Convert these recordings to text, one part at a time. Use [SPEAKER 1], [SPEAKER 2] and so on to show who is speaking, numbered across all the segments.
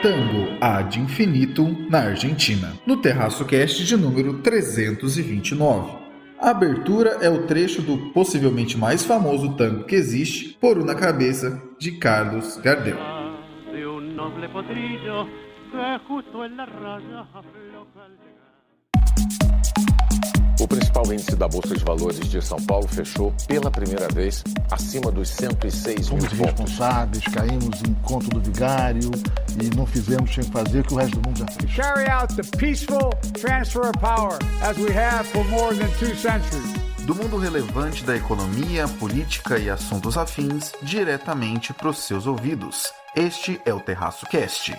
[SPEAKER 1] Tango ad infinitum na Argentina, no Terraço Cast de número 329. A abertura é o trecho do possivelmente mais famoso tango que existe, Por Una Cabeça, de Carlos Gardel.
[SPEAKER 2] O principal índice da Bolsa de Valores de São Paulo fechou pela primeira vez acima dos 106 mil pontos.
[SPEAKER 3] Fomos responsáveis, caímos em conto do vigário e não fizemos o que tinha que fazer, que o resto do mundo já fez.
[SPEAKER 4] Carry out the peaceful transfer of power as we have for more than 2 centuries.
[SPEAKER 1] Do mundo relevante da economia, política e assuntos afins, diretamente para os seus ouvidos. Este é o Terraço Cast.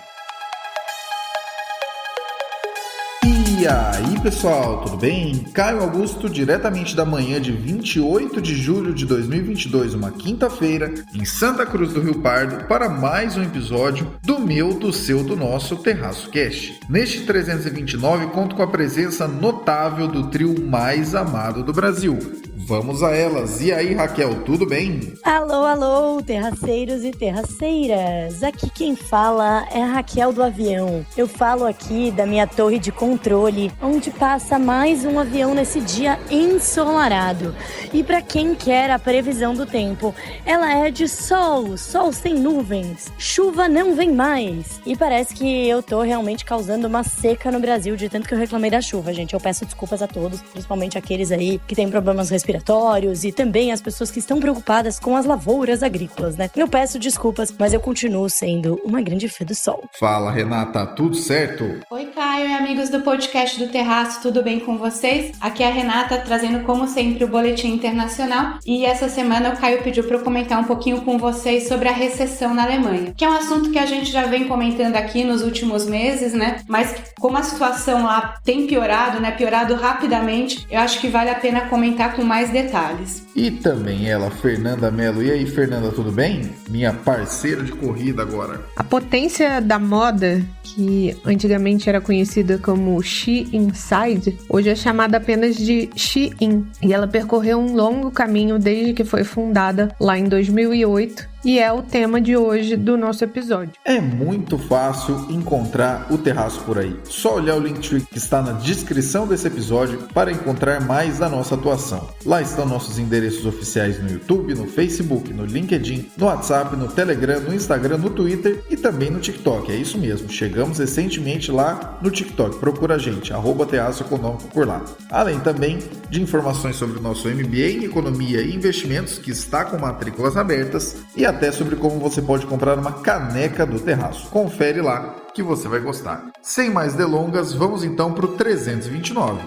[SPEAKER 1] E aí pessoal, tudo bem? Caio Augusto, diretamente da manhã de 28 de julho de 2022, uma quinta-feira, em Santa Cruz do Rio Pardo, para mais um episódio do meu, do seu, do nosso Terraço Cast. Neste 329, conto com a presença notável do trio mais amado do Brasil. Vamos a elas. E aí, Raquel, tudo bem?
[SPEAKER 5] Alô, alô, terraceiros e terraceiras. Aqui quem fala é a Raquel do avião. Eu falo aqui da minha torre de controle, onde passa mais um avião nesse dia ensolarado. E para quem quer a previsão do tempo, ela é de sol sem nuvens. Chuva não vem mais. E parece que eu tô realmente causando uma seca no Brasil, de tanto que eu reclamei da chuva, gente. Eu peço desculpas a todos, principalmente aqueles aí que têm problemas respiratórios e também as pessoas que estão preocupadas com as lavouras agrícolas, né? Eu peço desculpas, mas eu continuo sendo uma grande fã do sol.
[SPEAKER 1] Fala, Renata, tudo certo?
[SPEAKER 6] Oi, Caio e amigos do podcast do Terraço, tudo bem com vocês? Aqui é a Renata, trazendo como sempre o Boletim Internacional, e essa semana o Caio pediu para eu comentar um pouquinho com vocês sobre a recessão na Alemanha, que é um assunto que a gente já vem comentando aqui nos últimos meses, né? Mas como a situação lá tem piorado, né? Piorado rapidamente, eu acho que vale a pena comentar com mais detalhes.
[SPEAKER 1] E também ela, Fernanda Mello. E aí, Fernanda, tudo bem? Minha parceira de corrida agora.
[SPEAKER 7] A potência da moda, que antigamente era conhecida como She Inside, hoje é chamada apenas de Shein. E ela percorreu um longo caminho desde que foi fundada lá em 2008. E é o tema de hoje do nosso episódio.
[SPEAKER 1] É muito fácil encontrar o Terraço por aí. Só olhar o Linktree que está na descrição desse episódio para encontrar mais da nossa atuação. Lá estão nossos endereços oficiais no YouTube, no Facebook, no LinkedIn, no WhatsApp, no Telegram, no Instagram, no Twitter e também no TikTok. É isso mesmo, chegamos recentemente lá no TikTok. Procura a gente, @Terraço Econômico por lá. Além também de informações sobre o nosso MBA em Economia e Investimentos, que está com matrículas abertas, e até sobre como você pode comprar uma caneca do Terraço. Confere lá que você vai gostar. Sem mais delongas, vamos então para o 329.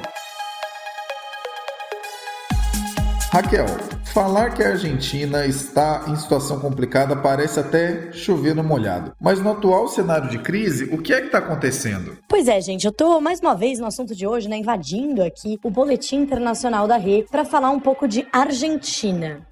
[SPEAKER 1] Raquel, falar que a Argentina está em situação complicada parece até chover no molhado. Mas no atual cenário de crise, o que é que está acontecendo?
[SPEAKER 5] Pois é, gente, eu tô mais uma vez no assunto de hoje, né, invadindo aqui o Boletim Internacional da RE para falar um pouco de Argentina.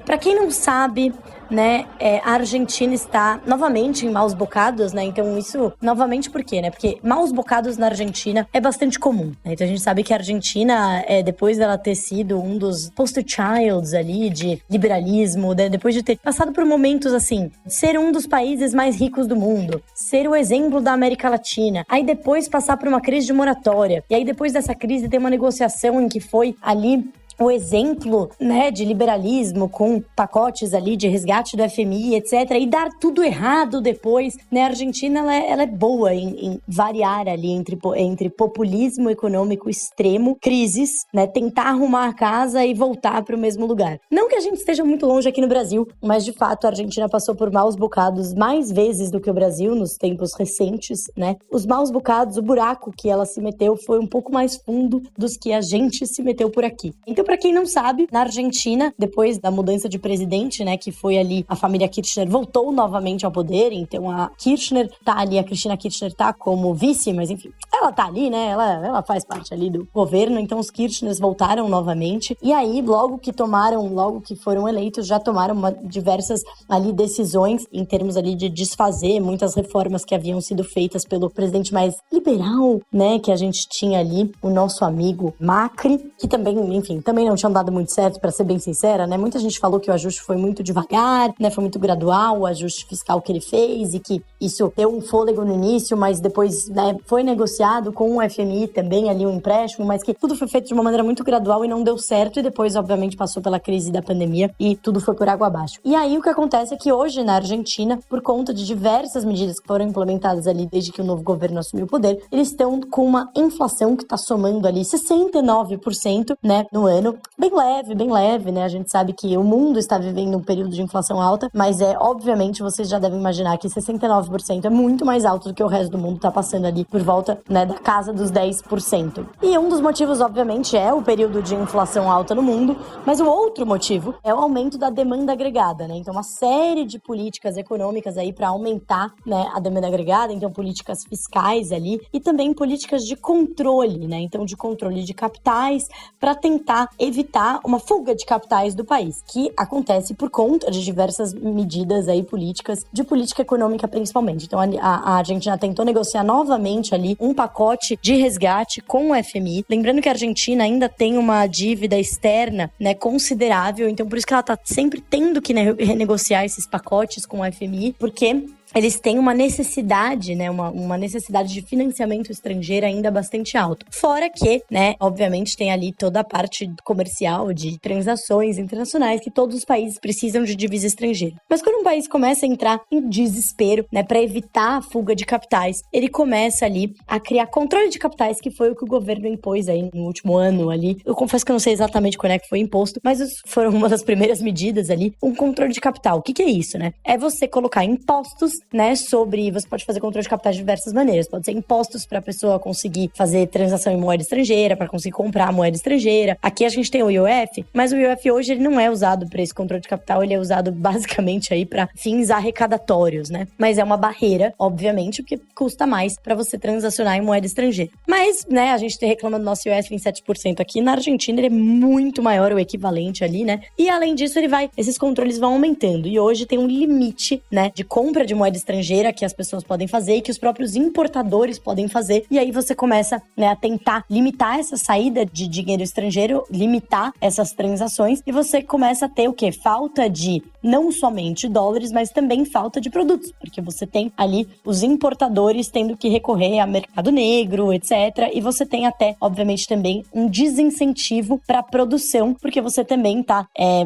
[SPEAKER 5] Pra quem não sabe, né, a Argentina está novamente em maus bocados, né, então isso, novamente por quê, né, porque maus bocados na Argentina é bastante comum, né? Então a gente sabe que a Argentina, depois dela ter sido um dos poster childs ali de liberalismo, né, depois de ter passado por momentos assim, ser um dos países mais ricos do mundo, ser o exemplo da América Latina, aí depois passar por uma crise de moratória, e aí depois dessa crise ter uma negociação em que foi ali o exemplo, né, de liberalismo com pacotes ali de resgate do FMI, etc. E dar tudo errado depois, né? A Argentina, ela é boa em variar ali entre populismo econômico extremo, crises, né? Tentar arrumar a casa e voltar para o mesmo lugar. Não que a gente esteja muito longe aqui no Brasil, mas de fato a Argentina passou por maus bocados mais vezes do que o Brasil nos tempos recentes, né? Os maus bocados, o buraco que ela se meteu foi um pouco mais fundo dos que a gente se meteu por aqui. Então, para quem não sabe, na Argentina, depois da mudança de presidente, né, que foi ali, a família Kirchner voltou novamente ao poder, então a Kirchner tá ali, a Cristina Kirchner tá como vice, mas enfim, ela tá ali, né, ela faz parte ali do governo, então os Kirchners voltaram novamente, e aí, logo que foram eleitos, já tomaram diversas ali decisões, em termos ali de desfazer muitas reformas que haviam sido feitas pelo presidente mais liberal, né, que a gente tinha ali, o nosso amigo Macri, que também, enfim, também também não tinham dado muito certo, para ser bem sincera, né? Muita gente falou que o ajuste foi muito devagar, né? Foi muito gradual o ajuste fiscal que ele fez e que isso deu um fôlego no início, mas depois, né, foi negociado com o FMI também ali um empréstimo, mas que tudo foi feito de uma maneira muito gradual e não deu certo, e depois, obviamente, passou pela crise da pandemia e tudo foi por água abaixo. E aí o que acontece é que hoje na Argentina, por conta de diversas medidas que foram implementadas ali desde que o novo governo assumiu o poder, eles estão com uma inflação que está somando ali 69%, né, no ano. Bem leve, né? A gente sabe que o mundo está vivendo um período de inflação alta, mas obviamente, vocês já devem imaginar que 69% é muito mais alto do que o resto do mundo está passando ali por volta, né, da casa dos 10%. E um dos motivos, obviamente, é o período de inflação alta no mundo, mas o outro motivo é o aumento da demanda agregada, né? Então, uma série de políticas econômicas aí para aumentar, né, a demanda agregada, então políticas fiscais ali e também políticas de controle, né? Então, de controle de capitais para tentar evitar uma fuga de capitais do país, que acontece por conta de diversas medidas aí políticas, de política econômica principalmente. Então, a Argentina tentou negociar novamente ali um pacote de resgate com o FMI. Lembrando que a Argentina ainda tem uma dívida externa, né, considerável, então por isso que ela tá sempre tendo que renegociar esses pacotes com o FMI, porque eles têm uma necessidade, né, uma necessidade de financiamento estrangeiro ainda bastante alta. Fora que, né, obviamente tem ali toda a parte comercial de transações internacionais que todos os países precisam de divisa estrangeira. Mas quando um país começa a entrar em desespero, né, para evitar a fuga de capitais, ele começa ali a criar controle de capitais, que foi o que o governo impôs aí no último ano ali. Eu confesso que eu não sei exatamente quando é que foi imposto, mas foram uma das primeiras medidas ali, um controle de capital. O que é isso, né? É você colocar impostos, né, você pode fazer controle de capitais de diversas maneiras. Pode ser impostos para a pessoa conseguir fazer transação em moeda estrangeira, para conseguir comprar moeda estrangeira. Aqui a gente tem o IOF, mas o IOF hoje ele não é usado para esse controle de capital, ele é usado basicamente aí para fins arrecadatórios, né? Mas é uma barreira, obviamente, porque custa mais para você transacionar em moeda estrangeira. Mas, né, a gente reclama do nosso IOF em 7% aqui, na Argentina ele é muito maior, o equivalente ali, né? E além disso, esses controles vão aumentando. E hoje tem um limite, né, de compra de moeda estrangeira que as pessoas podem fazer e que os próprios importadores podem fazer. E aí você começa, né, a tentar limitar essa saída de dinheiro estrangeiro, limitar essas transações, e você começa a ter o quê? Falta de não somente dólares, mas também falta de produtos, porque você tem ali os importadores tendo que recorrer a mercado negro, etc. E você tem até, obviamente, também um desincentivo para a produção, porque você também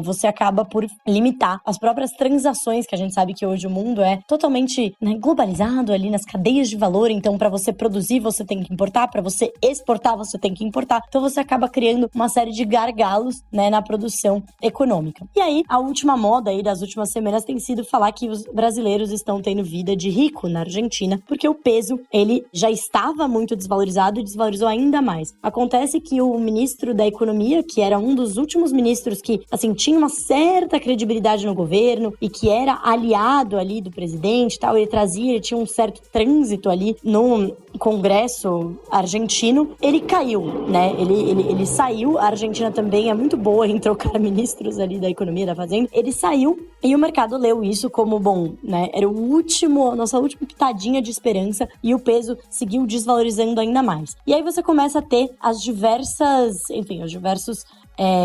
[SPEAKER 5] você acaba por limitar as próprias transações, que a gente sabe que hoje o mundo é totalmente, né, globalizado ali nas cadeias de valor. Então, para você produzir, você tem que importar, para você exportar, você tem que importar. Então, você acaba criando uma série de gargalos, né, na produção econômica. E aí, a última moda aí das últimas semanas tem sido falar que os brasileiros estão tendo vida de rico na Argentina, porque o peso, ele já estava muito desvalorizado e desvalorizou ainda mais. Acontece que o ministro da Economia, que era um dos últimos ministros que, assim, tinha uma certa credibilidade no governo e que era aliado ali do presidente e tal, ele tinha um certo trânsito ali no Congresso argentino, ele caiu, né? Ele saiu. A Argentina também é muito boa em trocar ministros ali da Economia, da Fazenda. Ele saiu e o mercado leu isso como bom, né? Era nossa última pitadinha de esperança, e o peso seguiu desvalorizando ainda mais. E aí você começa a ter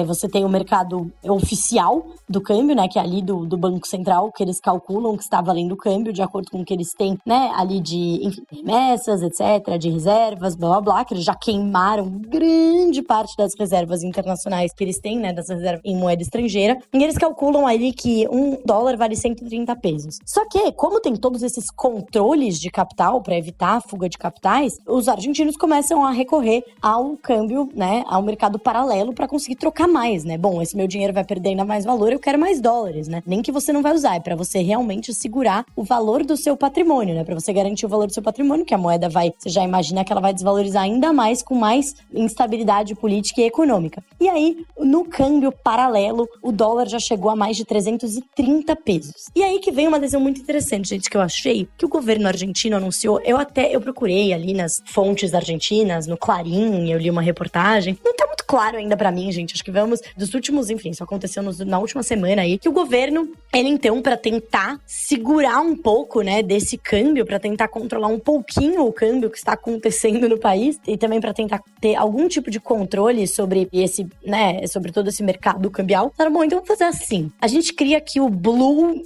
[SPEAKER 5] você tem o mercado oficial do câmbio, né, que é ali do Banco Central, que eles calculam que está valendo o câmbio de acordo com o que eles têm, né, ali de, enfim, remessas, etc., de reservas, blá, blá, blá, que eles já queimaram grande parte das reservas internacionais que eles têm, né, das reservas em moeda estrangeira, e eles calculam ali que $1 vale 130 pesos. Só que, como tem todos esses controles de capital para evitar a fuga de capitais, os argentinos começam a recorrer ao câmbio, né, ao mercado paralelo para conseguir trocar mais, né? Bom, esse meu dinheiro vai perder ainda mais valor, eu quero mais dólares, né? Nem que você não vai usar, é pra você realmente segurar o valor do seu patrimônio, né? Pra você garantir o valor do seu patrimônio, que a moeda você já imagina que ela vai desvalorizar ainda mais com mais instabilidade política e econômica. E aí, no câmbio paralelo, o dólar já chegou a mais de 330 pesos. E aí que vem uma decisão muito interessante, gente, que eu achei, que o governo argentino anunciou. Eu procurei ali nas fontes argentinas, no Clarim, eu li uma reportagem. Não tá muito claro ainda pra mim, gente, gente. Acho que vamos dos últimos, enfim, isso aconteceu na última semana aí, que o governo, ele então, para tentar segurar um pouco, né, desse câmbio, para tentar controlar um pouquinho o câmbio que está acontecendo no país e também para tentar ter algum tipo de controle sobre esse, né, sobre todo esse mercado cambial. Tá bom, então vamos fazer assim. A gente cria aqui o Blue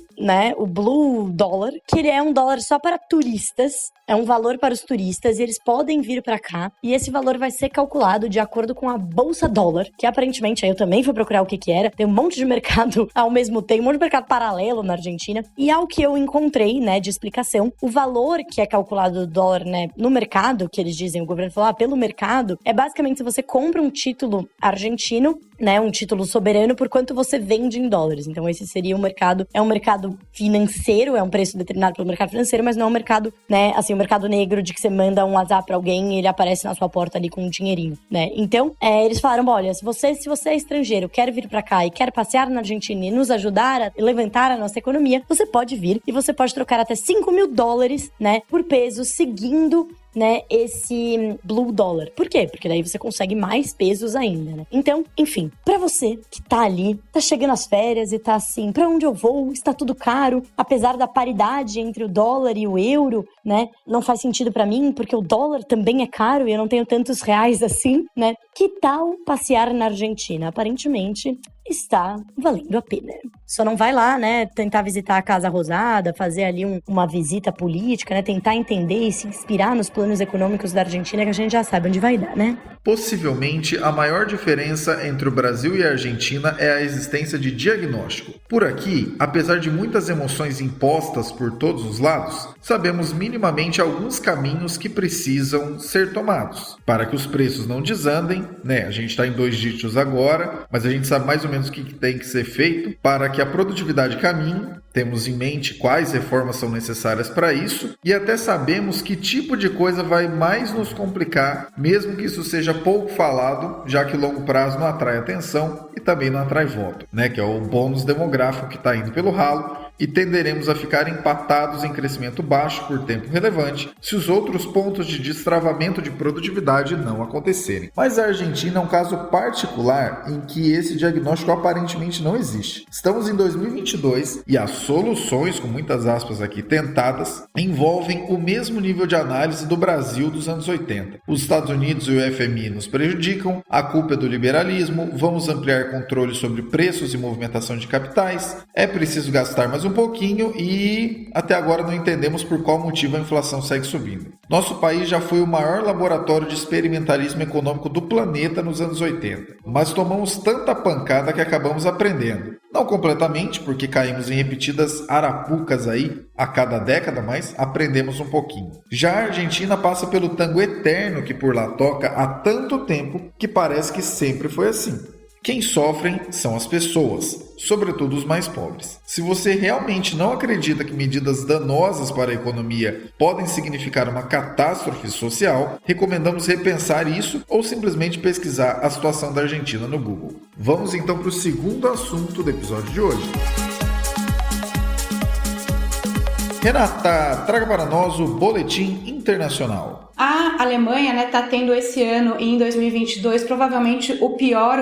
[SPEAKER 5] Dollar, que ele é um dólar só para turistas, é um valor para os turistas e eles podem vir para cá e esse valor vai ser calculado de acordo com a Bolsa Dólar, que aparentemente, aí eu também fui procurar o que era, tem um monte de mercado ao mesmo tempo, um monte de mercado paralelo na Argentina e ao que eu encontrei, né, de explicação, o valor que é calculado do dólar, né, no mercado, que eles dizem, o governo falou, pelo mercado, é basicamente se você compra um título argentino, né, um título soberano por quanto você vende em dólares. Então esse seria um mercado financeiro, é um preço determinado pelo mercado financeiro, mas não é um mercado, né, assim, o mercado negro de que você manda um WhatsApp pra alguém e ele aparece na sua porta ali com um dinheirinho, né? Então, eles falaram, olha, se você é estrangeiro, quer vir pra cá e quer passear na Argentina e nos ajudar a levantar a nossa economia, você pode vir e você pode trocar até $5.000, né, por peso, seguindo, né, esse Blue Dollar. Por quê? Porque daí você consegue mais pesos ainda, né? Então, enfim, pra você que tá ali, tá chegando as férias e tá assim, pra onde eu vou? Está tudo caro, apesar da paridade entre o dólar e o euro, né? Não faz sentido pra mim, porque o dólar também é caro e eu não tenho tantos reais assim, né? Que tal passear na Argentina? Aparentemente, está valendo a pena. Só não vai lá, né, tentar visitar a Casa Rosada, fazer ali uma visita política, né, tentar entender e se inspirar nos planos econômicos da Argentina, que a gente já sabe onde vai dar, né?
[SPEAKER 1] Possivelmente, a maior diferença entre o Brasil e a Argentina é a existência de diagnóstico. Por aqui, apesar de muitas emoções impostas por todos os lados, sabemos minimamente alguns caminhos que precisam ser tomados para que os preços não desandem, né? A gente está em 2 dígitos agora, mas a gente sabe mais ou menos o que tem que ser feito para que a produtividade caminhe. Temos em mente quais reformas são necessárias para isso e até sabemos que tipo de coisa vai mais nos complicar, mesmo que isso seja pouco falado, já que longo prazo não atrai atenção e também não atrai voto, né? Que é o bônus demográfico que está indo pelo ralo e tenderemos a ficar empatados em crescimento baixo por tempo relevante se os outros pontos de destravamento de produtividade não acontecerem. Mas a Argentina é um caso particular em que esse diagnóstico aparentemente não existe. Estamos em 2022 e as soluções, com muitas aspas aqui, tentadas, envolvem o mesmo nível de análise do Brasil dos anos 80. Os Estados Unidos e o FMI nos prejudicam, a culpa é do liberalismo, vamos ampliar controle sobre preços e movimentação de capitais, é preciso gastar mais um pouquinho e até agora não entendemos por qual motivo a inflação segue subindo. Nosso país já foi o maior laboratório de experimentalismo econômico do planeta nos anos 80, mas tomamos tanta pancada que acabamos aprendendo. Não completamente, porque caímos em repetidas arapucas aí a cada década, mas aprendemos um pouquinho. Já a Argentina passa pelo tango eterno que por lá toca há tanto tempo que parece que sempre foi assim. Quem sofrem são as pessoas, sobretudo os mais pobres. Se você realmente não acredita que medidas danosas para a economia podem significar uma catástrofe social, recomendamos repensar isso ou simplesmente pesquisar a situação da Argentina no Google. Vamos então para o segundo assunto do episódio de hoje. Renata, traga para nós o Boletim Internacional.
[SPEAKER 6] A Alemanha, né, tá tendo esse ano, em 2022, provavelmente o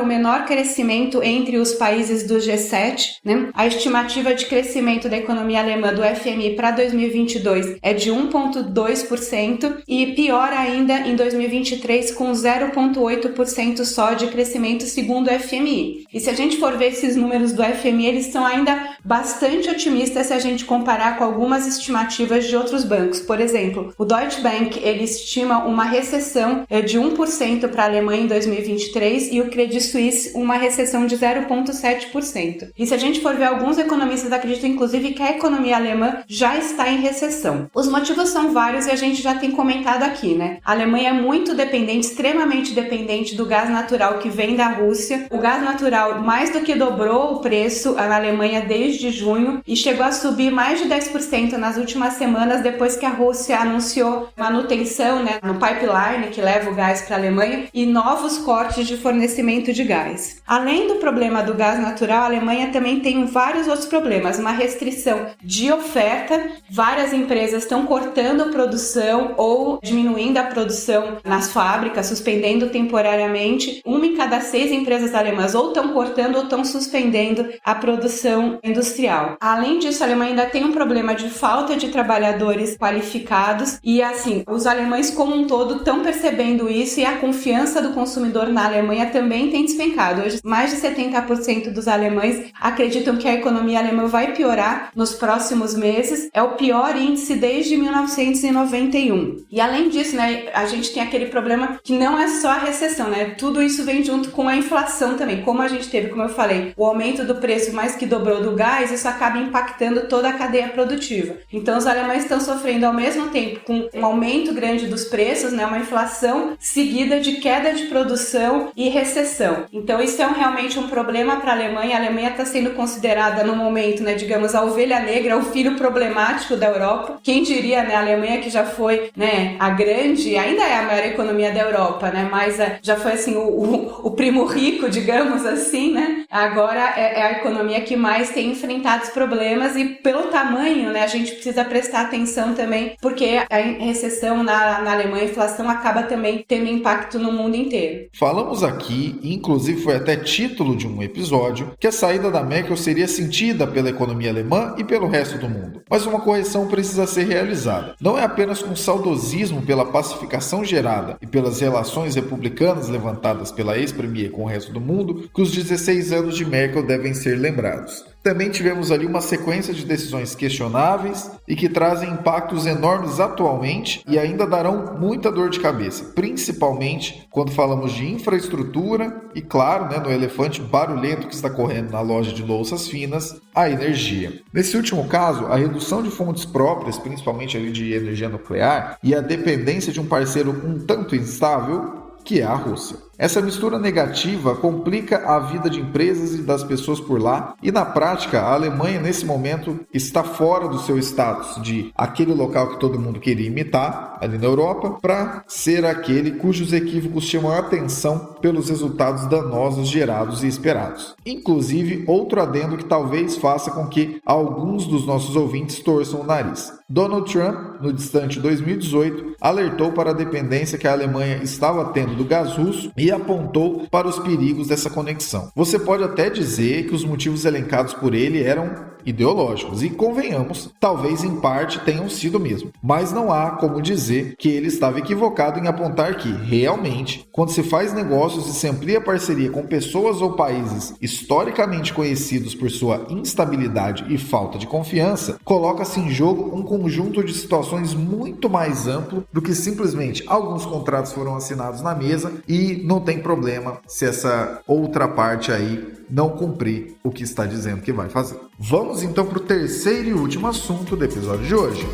[SPEAKER 6] menor crescimento entre os países do G7, né? A estimativa de crescimento da economia alemã do FMI para 2022 é de 1,2% e pior ainda em 2023 com 0,8% só de crescimento segundo o FMI. E se a gente for ver esses números do FMI, eles são ainda bastante otimistas se a gente comparar com algumas estimativas de outros bancos. Por exemplo, o Deutsche Bank, ele estima uma recessão de 1% para a Alemanha em 2023 e o Credit Suisse uma recessão de 0,7%. E se a gente for ver, alguns economistas acreditam inclusive que a economia alemã já está em recessão. Os motivos são vários e a gente já tem comentado aqui, né? A Alemanha é muito dependente, extremamente dependente do gás natural que vem da Rússia. O gás natural natural mais do que dobrou o preço na Alemanha desde junho e chegou a subir mais de 10% nas últimas semanas depois que a Rússia anunciou manutenção, né, no pipeline que leva o gás para a Alemanha e novos cortes de fornecimento de gás. Além do problema do gás natural, a Alemanha também tem vários outros problemas, uma restrição de oferta, várias empresas estão cortando a produção ou diminuindo a produção nas fábricas, suspendendo temporariamente. 1 em cada 6 empresas alemãs ou estão cortando ou estão suspendendo a produção industrial. Além disso, a Alemanha ainda tem um problema de falta de trabalhadores qualificados e, assim, os alemães como um todo estão percebendo isso e a confiança do consumidor na Alemanha também tem despencado. Hoje, mais de 70% dos alemães acreditam que a economia alemã vai piorar nos próximos meses. É o pior índice desde 1991. E além disso, né, a gente tem aquele problema que não é só a recessão, né? Tudo isso vem junto com a inflação também. Como a gente teve, como eu falei, o aumento do preço mais que dobrou do gás, isso acaba impactando toda a cadeia produtiva. Então, os alemães estão sofrendo ao mesmo tempo com um aumento grande dos preços, né, uma inflação seguida de queda de produção e recessão. Então, isso é realmente um problema para a Alemanha. A Alemanha está sendo considerada no momento, né, digamos, a ovelha negra, o filho problemático da Europa. Quem diria, né, a Alemanha que já foi, né, a grande, ainda é a maior economia da Europa, né, mas já foi assim o primo rico, digamos assim, né? Agora é a economia que mais tem enfrentado os problemas e pelo tamanho, né, a gente precisa prestar atenção também, porque a recessão na Alemanha, a inflação acaba também tendo impacto no mundo inteiro.
[SPEAKER 1] Falamos aqui, inclusive foi até título de um episódio, que a saída da Merkel seria sentida pela economia alemã e pelo resto do mundo. Mas uma correção precisa ser realizada. Não é apenas com saudosismo pela pacificação gerada e pelas relações republicanas levantadas pela ex-premier com o resto do mundo que os 16 anos de Merkel devem ser lembrados. Também tivemos ali uma sequência de decisões questionáveis e que trazem impactos enormes atualmente e ainda darão muita dor de cabeça, principalmente quando falamos de infraestrutura e, claro, né, no elefante barulhento que está correndo na loja de louças finas, a energia. Nesse último caso, a redução de fontes próprias, principalmente ali de energia nuclear, e a dependência de um parceiro um tanto instável, que é a Rússia. Essa mistura negativa complica a vida de empresas e das pessoas por lá e, na prática, a Alemanha, nesse momento, está fora do seu status de aquele local que todo mundo queria imitar, ali na Europa, para ser aquele cujos equívocos chamam a atenção pelos resultados danosos gerados e esperados. Inclusive, outro adendo que talvez faça com que alguns dos nossos ouvintes torçam o nariz. Donald Trump, no distante 2018, alertou para a dependência que a Alemanha estava tendo do gás russo e apontou para os perigos dessa conexão. Você pode até dizer que os motivos elencados por ele eram ideológicos e, convenhamos, talvez em parte tenham sido mesmo. Mas não há como dizer que ele estava equivocado em apontar que, realmente, quando se faz negócios e se amplia parceria com pessoas ou países historicamente conhecidos por sua instabilidade e falta de confiança, coloca-se em jogo um conjunto de situações muito mais amplo do que simplesmente alguns contratos foram assinados na mesa e não tem problema se essa outra parte aí não cumprir o que está dizendo que vai fazer. Vamos então para o terceiro e último assunto do episódio de hoje.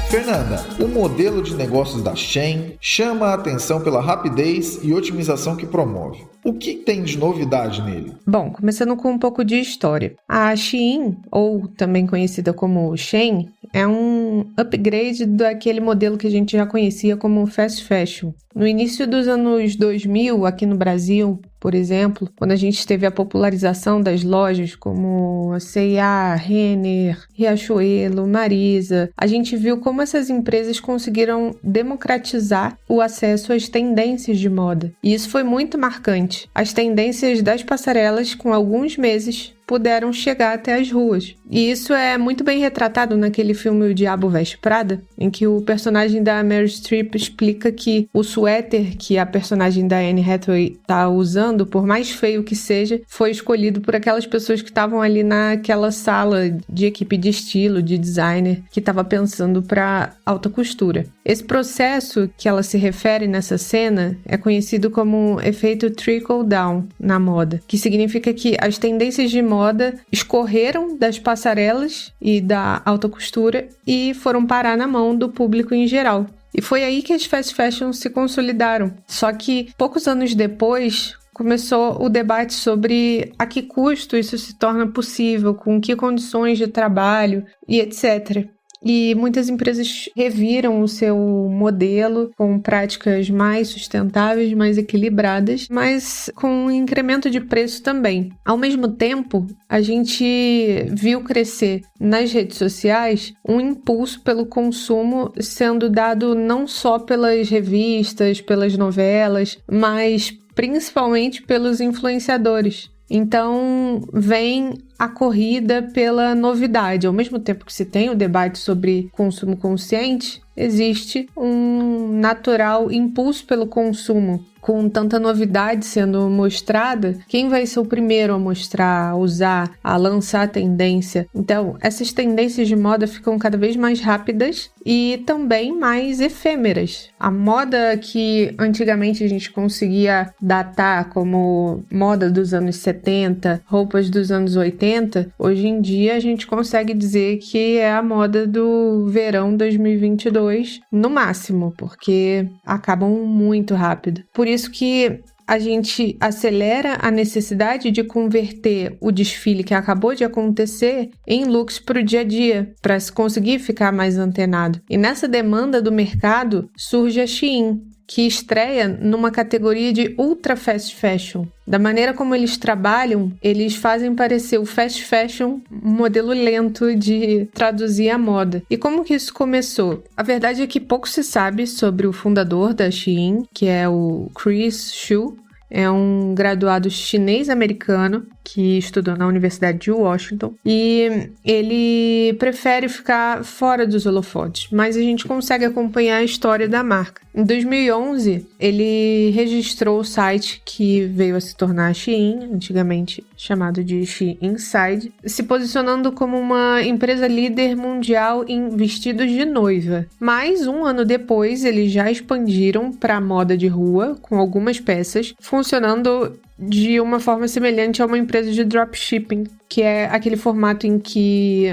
[SPEAKER 1] Fernanda, o modelo de negócios da Shein chama a atenção pela rapidez e otimização que promove. O que tem de novidade nele?
[SPEAKER 7] Bom, começando com um pouco de história. A Shein, ou também conhecida como Shein, é um upgrade daquele modelo que a gente já conhecia como fast fashion. No início dos anos 2000, aqui no Brasil, por exemplo, quando a gente teve a popularização das lojas como a C&A, Renner, Riachuelo, Marisa, a gente viu como essas empresas conseguiram democratizar o acesso às tendências de moda. E isso foi muito marcante. As tendências das passarelas, com alguns meses, puderam chegar até as ruas. E isso é muito bem retratado naquele filme O Diabo Veste Prada, em que o personagem da Meryl Streep explica que o suéter que a personagem da Anne Hathaway está usando, por mais feio que seja, foi escolhido por aquelas pessoas que estavam ali naquela sala de equipe de estilo, de designer, que estava pensando para alta costura. Esse processo que ela se refere nessa cena é conhecido como efeito trickle-down na moda, que significa que as tendências de moda escorreram das passarelas e da alta costura e foram parar na mão do público em geral. E foi aí que as fast fashion se consolidaram. Só que poucos anos depois começou o debate sobre a que custo isso se torna possível, com que condições de trabalho e etc. E muitas empresas reviram o seu modelo com práticas mais sustentáveis, mais equilibradas, mas com um incremento de preço também. Ao mesmo tempo, a gente viu crescer nas redes sociais um impulso pelo consumo sendo dado não só pelas revistas, pelas novelas, mas principalmente pelos influenciadores. Então, vem a corrida pela novidade. Ao mesmo tempo que se tem o debate sobre consumo consciente, existe um natural impulso pelo consumo. Com tanta novidade sendo mostrada, quem vai ser o primeiro a mostrar, a usar, a lançar a tendência? Então, essas tendências de moda ficam cada vez mais rápidas e também mais efêmeras. A moda que antigamente a gente conseguia datar como moda dos anos 70, roupas dos anos 80, hoje em dia a gente consegue dizer que é a moda do verão 2022 no máximo, porque acabam muito rápido. Por isso que a gente acelera a necessidade de converter o desfile que acabou de acontecer em looks para o dia a dia, para se conseguir ficar mais antenado. E nessa demanda do mercado surge a Shein, que estreia numa categoria de ultra fast fashion. Da maneira como eles trabalham, eles fazem parecer o fast fashion um modelo lento de traduzir a moda. E como que isso começou? A verdade é que pouco se sabe sobre o fundador da Shein, que é o Chris Xu. É um graduado chinês-americano que estudou na Universidade de Washington e ele prefere ficar fora dos holofotes, mas a gente consegue acompanhar a história da marca. Em 2011, ele registrou o site que veio a se tornar a Shein, antigamente chamado de Shein Inside, se posicionando como uma empresa líder mundial em vestidos de noiva. Mas um ano depois, eles já expandiram para a moda de rua, com algumas peças, funcionando de uma forma semelhante a uma empresa de dropshipping, que é aquele formato em que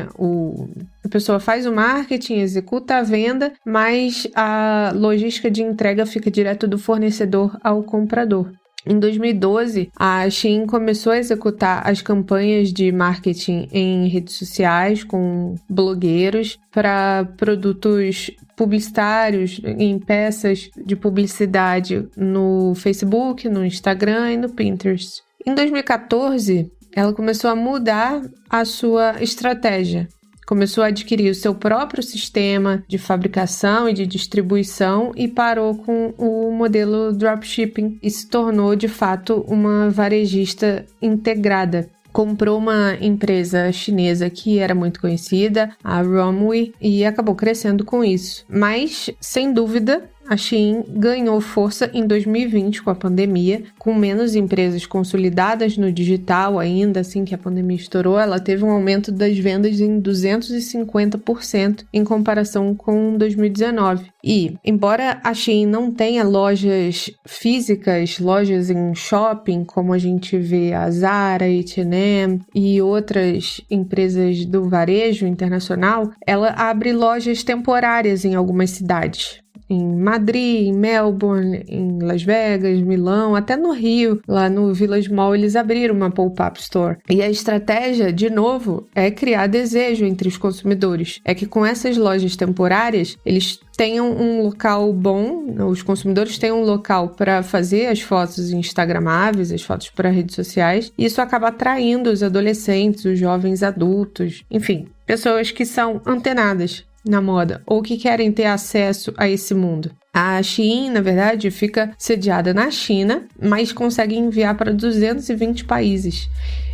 [SPEAKER 7] a pessoa faz o marketing, executa a venda, mas a logística de entrega fica direto do fornecedor ao comprador. Em 2012, a Shein começou a executar as campanhas de marketing em redes sociais com blogueiros para produtos publicitários em peças de publicidade no Facebook, no Instagram e no Pinterest. Em 2014, ela começou a mudar a sua estratégia. Começou a adquirir o seu próprio sistema de fabricação e de distribuição e parou com o modelo dropshipping e se tornou, de fato, uma varejista integrada. Comprou uma empresa chinesa que era muito conhecida, a Romwe, e acabou crescendo com isso. Mas, sem dúvida, a Shein ganhou força em 2020 com a pandemia, com menos empresas consolidadas no digital ainda, assim que a pandemia estourou, ela teve um aumento das vendas em 250% em comparação com 2019. E, embora a Shein não tenha lojas físicas, lojas em shopping, como a gente vê a Zara, H&M e outras empresas do varejo internacional, ela abre lojas temporárias em algumas cidades. Em Madrid, em Melbourne, em Las Vegas, Milão, até no Rio, lá no Village Mall, eles abriram uma pop-up store. E a estratégia, de novo, é criar desejo entre os consumidores. É que com essas lojas temporárias, eles tenham um local bom, os consumidores têm um local para fazer as fotos instagramáveis, as fotos para redes sociais, e isso acaba atraindo os adolescentes, os jovens adultos, enfim, pessoas que são antenadas na moda, ou que querem ter acesso a esse mundo. A Shein, na verdade, fica sediada na China, mas consegue enviar para 220 países.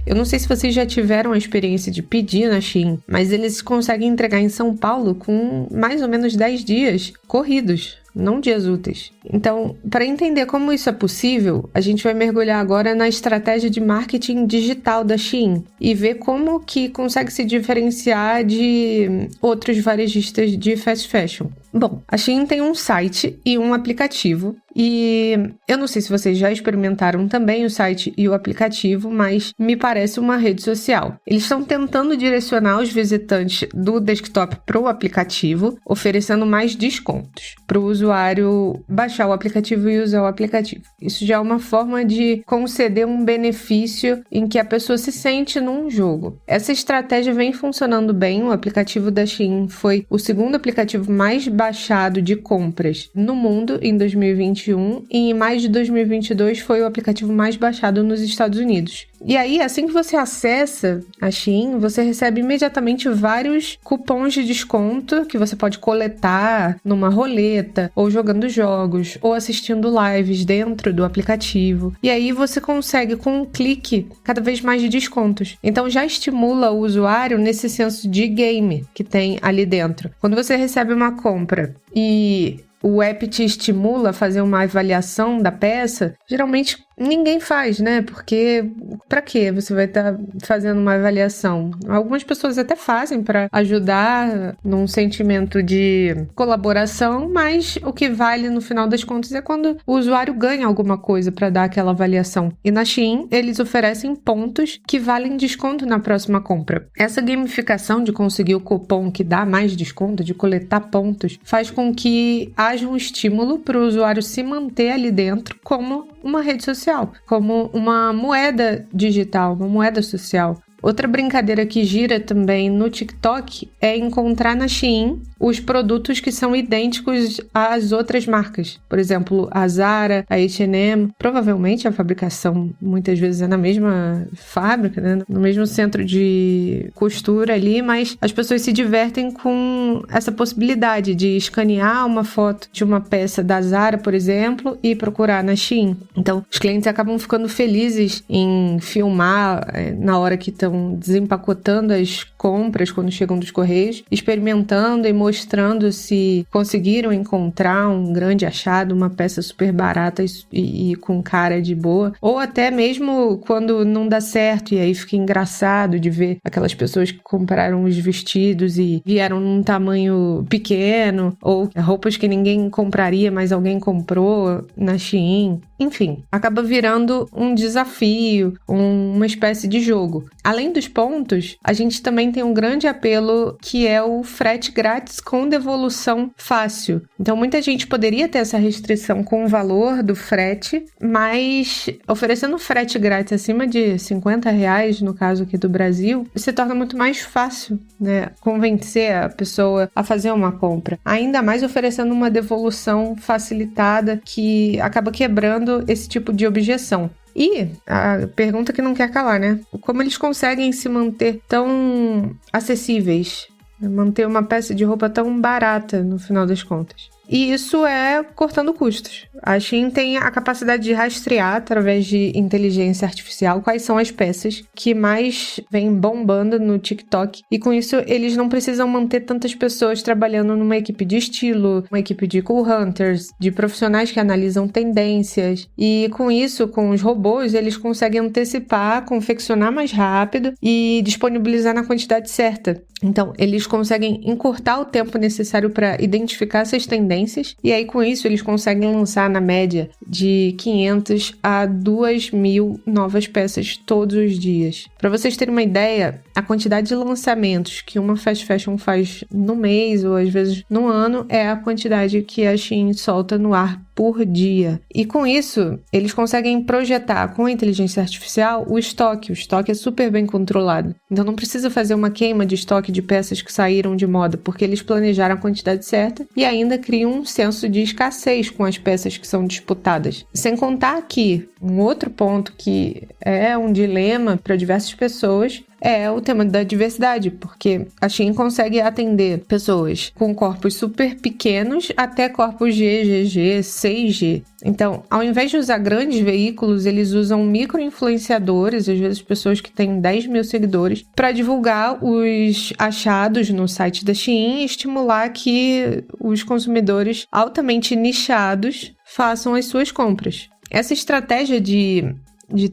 [SPEAKER 7] Eu não sei se vocês já tiveram a experiência de pedir na Shein, mas eles conseguem entregar em São Paulo com mais ou menos 10 dias corridos. não dias úteis. Então, para entender como isso é possível, a gente vai mergulhar agora na estratégia de marketing digital da Shein e ver como que consegue se diferenciar de outros varejistas de fast fashion. Bom, a Shein tem um site e um aplicativo e eu não sei se vocês já experimentaram também o site e o aplicativo, mas me parece uma rede social. Eles estão tentando direcionar os visitantes do desktop para o aplicativo, oferecendo mais descontos para o usuário baixar o aplicativo e usar o aplicativo. Isso já é uma forma de conceder um benefício em que a pessoa se sente num jogo. Essa estratégia vem funcionando bem. O aplicativo da Shein foi o segundo aplicativo mais baixado de compras no mundo em 2021 e em maio de 2022 foi o aplicativo mais baixado nos Estados Unidos. E aí, assim que você acessa a Shein, você recebe imediatamente vários cupons de desconto que você pode coletar numa roleta, ou jogando jogos, ou assistindo lives dentro do aplicativo. E aí você consegue, com um clique, cada vez mais de descontos. Então já estimula o usuário nesse senso de game que tem ali dentro. Quando você recebe uma compra e o app te estimula a fazer uma avaliação da peça, geralmente ninguém faz, né? Porque pra que você vai estar fazendo uma avaliação? Algumas pessoas até fazem para ajudar num sentimento de colaboração, mas o que vale no final das contas é quando o usuário ganha alguma coisa para dar aquela avaliação. E na Shein, eles oferecem pontos que valem desconto na próxima compra. Essa gamificação de conseguir o cupom que dá mais desconto, de coletar pontos, faz com que haja um estímulo para o usuário se manter ali dentro como uma rede social, como uma moeda digital, uma moeda social. Outra brincadeira que gira também no TikTok é encontrar na Shein os produtos que são idênticos às outras marcas. Por exemplo, a Zara, a H&M. Provavelmente a fabricação muitas vezes é na mesma fábrica, né? No mesmo centro de costura ali, mas as pessoas se divertem com essa possibilidade de escanear uma foto de uma peça da Zara, por exemplo, e procurar na Shein. Então, os clientes acabam ficando felizes em filmar na hora que estão desempacotando as compras quando chegam dos correios, experimentando e mostrando se conseguiram encontrar um grande achado, uma peça super barata e com cara de boa, ou até mesmo quando não dá certo e aí fica engraçado de ver aquelas pessoas que compraram os vestidos e vieram num tamanho pequeno, ou roupas que ninguém compraria, mas alguém comprou na Shein. Enfim, acaba virando um desafio, uma espécie de jogo. Além dos pontos, a gente também tem um grande apelo que é o frete grátis com devolução fácil. Então, muita gente poderia ter essa restrição com o valor do frete, mas oferecendo frete grátis acima de R$50, no caso aqui do Brasil, se torna muito mais fácil, né, convencer a pessoa a fazer uma compra. Ainda mais oferecendo uma devolução facilitada que acaba quebrando esse tipo de objeção. E a pergunta que não quer calar, né? Como eles conseguem se manter tão acessíveis? Manter uma peça de roupa tão barata no final das contas? E isso é cortando custos. A Shein tem a capacidade de rastrear, através de inteligência artificial, quais são as peças que mais vêm bombando no TikTok. E com isso, eles não precisam manter tantas pessoas trabalhando numa equipe de estilo, uma equipe de cool hunters, de profissionais que analisam tendências. E com isso, com os robôs, eles conseguem antecipar, confeccionar mais rápido e disponibilizar na quantidade certa. Então, eles conseguem encurtar o tempo necessário para identificar essas tendências. E aí, com isso, eles conseguem lançar na média de 500 a 2.000 novas peças todos os dias. Para vocês terem uma ideia, a quantidade de lançamentos que uma fast fashion faz no mês ou às vezes no ano é a quantidade que a Shein solta no ar por dia. E com isso, eles conseguem projetar com a inteligência artificial o estoque. O estoque é super bem controlado. Então não precisa fazer uma queima de estoque de peças que saíram de moda, porque eles planejaram a quantidade certa e ainda criam um senso de escassez com as peças que são disputadas. Sem contar que um outro ponto que é um dilema para diversas pessoas é o tema da diversidade, porque a Shein consegue atender pessoas com corpos super pequenos até corpos G, GG, 6G. Então, ao invés de usar grandes veículos, eles usam micro-influenciadores, às vezes pessoas que têm 10 mil seguidores, para divulgar os achados no site da Shein e estimular que os consumidores altamente nichados façam as suas compras. Essa estratégia de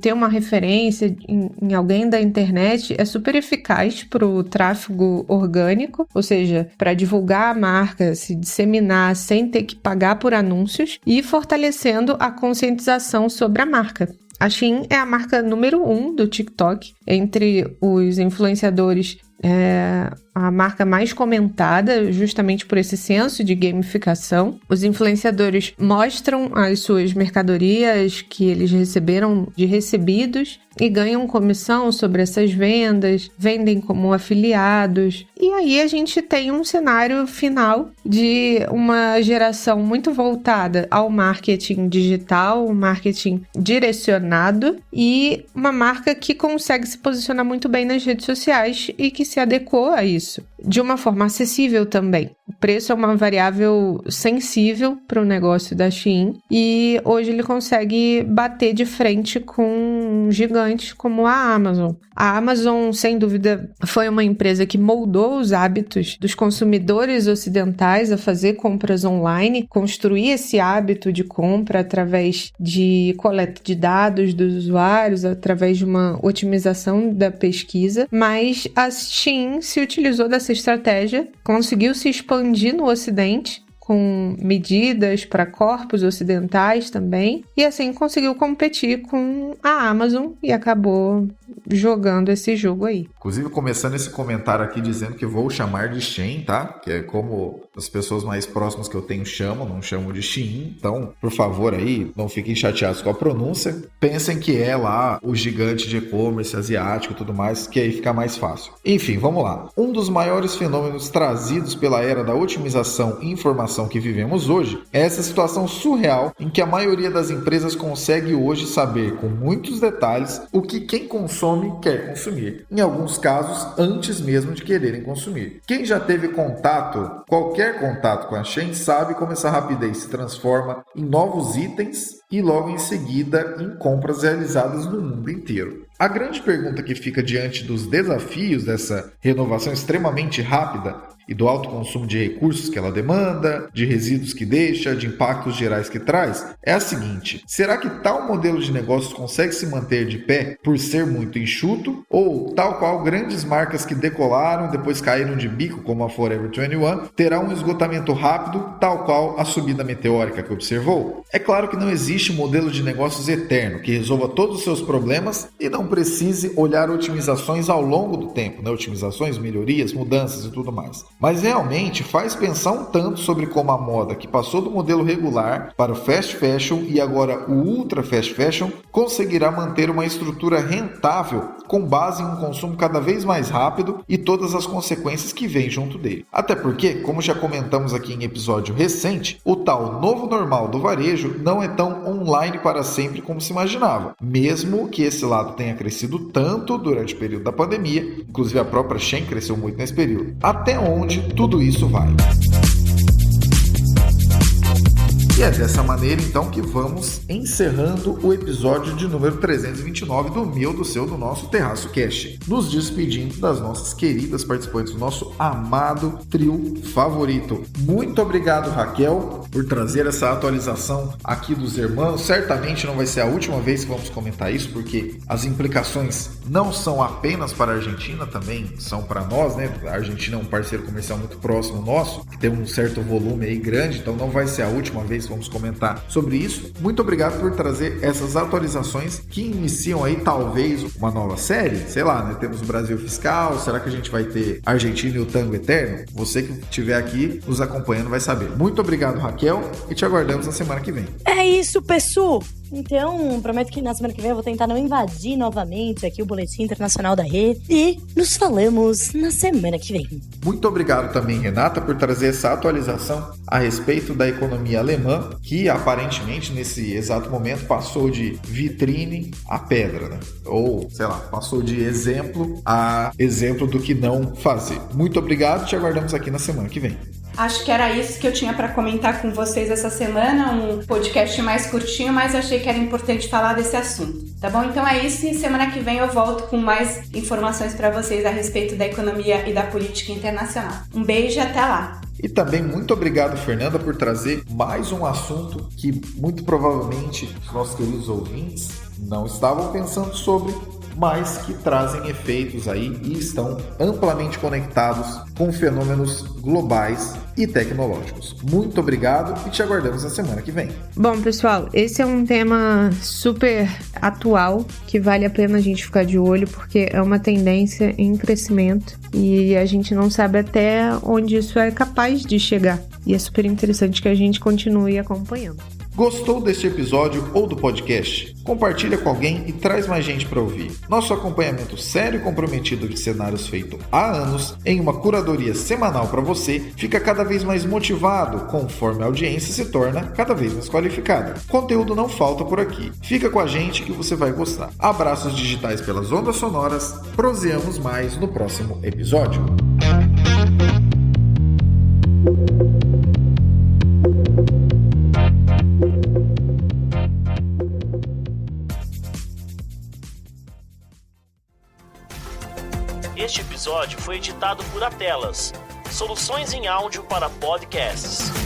[SPEAKER 7] ter uma referência em alguém da internet é super eficaz para o tráfego orgânico, ou seja, para divulgar a marca, se disseminar sem ter que pagar por anúncios e fortalecendo a conscientização sobre a marca. A Shein é a marca número 1 do TikTok. Entre os influenciadores, é a marca mais comentada, justamente por esse senso de gamificação. Os influenciadores mostram as suas mercadorias que eles receberam de recebidos e ganham comissão sobre essas vendas, vendem como afiliados. E aí a gente tem um cenário final de uma geração muito voltada ao marketing digital, um marketing direcionado e uma marca que consegue se posicionar muito bem nas redes sociais e que se adequou a isso. De uma forma acessível também. O preço é uma variável sensível para o negócio da Shein e hoje ele consegue bater de frente com gigantes como a Amazon. A Amazon, sem dúvida, foi uma empresa que moldou os hábitos dos consumidores ocidentais a fazer compras online, construir esse hábito de compra através de coleta de dados dos usuários, através de uma otimização da pesquisa, mas a Shein se utilizou dessa estratégia, conseguiu se expandir no Ocidente, com medidas para corpos ocidentais também, e assim conseguiu competir com a Amazon e acabou jogando esse jogo aí.
[SPEAKER 1] Inclusive, começando esse comentário aqui dizendo que vou chamar de Shein, tá? Que é como as pessoas mais próximas que eu tenho chamam, não chamam de Shein. Então, por favor aí, não fiquem chateados com a pronúncia. Pensem que é lá o gigante de e-commerce asiático e tudo mais, que aí fica mais fácil. Enfim, vamos lá. Um dos maiores fenômenos trazidos pela era da otimização e informação que vivemos hoje é essa situação surreal em que a maioria das empresas consegue hoje saber com muitos detalhes o que quem consome quer consumir. Em alguns casos, antes mesmo de quererem consumir. Quem já teve contato, qualquer contato com a Shein, sabe como essa rapidez se transforma em novos itens e logo em seguida em compras realizadas no mundo inteiro. A grande pergunta que fica diante dos desafios dessa renovação extremamente rápida e do alto consumo de recursos que ela demanda, de resíduos que deixa, de impactos gerais que traz, é a seguinte: será que tal modelo de negócios consegue se manter de pé por ser muito enxuto? Ou, tal qual grandes marcas que decolaram, depois caíram de bico, como a Forever 21, terá um esgotamento rápido, tal qual a subida meteórica que observou? É claro que não existe um modelo de negócios eterno que resolva todos os seus problemas e não precise olhar otimizações ao longo do tempo, né? Otimizações, melhorias, mudanças e tudo mais. Mas realmente faz pensar um tanto sobre como a moda, que passou do modelo regular para o fast fashion e agora o ultra fast fashion, conseguirá manter uma estrutura rentável com base em um consumo cada vez mais rápido e todas as consequências que vêm junto dele. Até porque, como já comentamos aqui em episódio recente, o tal novo normal do varejo não é tão online para sempre como se imaginava, mesmo que esse lado tenha crescido tanto durante o período da pandemia, inclusive a própria Shein cresceu muito nesse período. Até onde tudo isso vai? E é dessa maneira, então, que vamos encerrando o episódio de número 329 do meu, do seu, do nosso Terraço Cast. Nos despedindo das nossas queridas participantes do nosso amado trio favorito. Muito obrigado, Raquel, por trazer essa atualização aqui dos irmãos. Certamente não vai ser a última vez que vamos comentar isso, porque as implicações não são apenas para a Argentina, também são para nós, né? A Argentina é um parceiro comercial muito próximo nosso, que tem um certo volume aí grande, então não vai ser a última vez vamos comentar sobre isso. Muito obrigado por trazer essas atualizações que iniciam aí talvez uma nova série, sei lá, né? Temos o Brasil Fiscal, será que a gente vai ter Argentina e o Tango Eterno? Você que estiver aqui nos acompanhando vai saber. Muito obrigado, Raquel, e te aguardamos na semana que vem.
[SPEAKER 5] É isso, pessoal! Então, prometo que na semana que vem eu vou tentar não invadir novamente aqui o Boletim Internacional da Rê. E nos falamos na semana que vem.
[SPEAKER 1] Muito obrigado também, Renata, por trazer essa atualização a respeito da economia alemã, que aparentemente nesse exato momento passou de vitrine a pedra, né? Ou, sei lá, passou de exemplo a exemplo do que não fazer. Muito obrigado, te aguardamos aqui na semana que vem.
[SPEAKER 6] Acho que era isso que eu tinha para comentar com vocês essa semana, um podcast mais curtinho, mas achei que era importante falar desse assunto, tá bom? Então é isso, e semana que vem eu volto com mais informações para vocês a respeito da economia e da política internacional. Um beijo e até lá!
[SPEAKER 1] E também muito obrigado, Fernanda, por trazer mais um assunto que muito provavelmente os nossos queridos ouvintes não estavam pensando sobre, mas que trazem efeitos aí e estão amplamente conectados com fenômenos globais e tecnológicos. Muito obrigado e te aguardamos na semana que vem.
[SPEAKER 7] Bom, pessoal, esse é um tema super atual que vale a pena a gente ficar de olho, porque é uma tendência em crescimento e a gente não sabe até onde isso é capaz de chegar. E é super interessante que a gente continue acompanhando.
[SPEAKER 1] Gostou deste episódio ou do podcast? Compartilha com alguém e traz mais gente para ouvir. Nosso acompanhamento sério e comprometido de cenários feito há anos, em uma curadoria semanal para você, fica cada vez mais motivado conforme a audiência se torna cada vez mais qualificada. Conteúdo não falta por aqui. Fica com a gente que você vai gostar. Abraços digitais pelas ondas sonoras. Proseamos mais no próximo episódio.
[SPEAKER 8] Este episódio foi editado por Atelas, soluções em áudio para podcasts.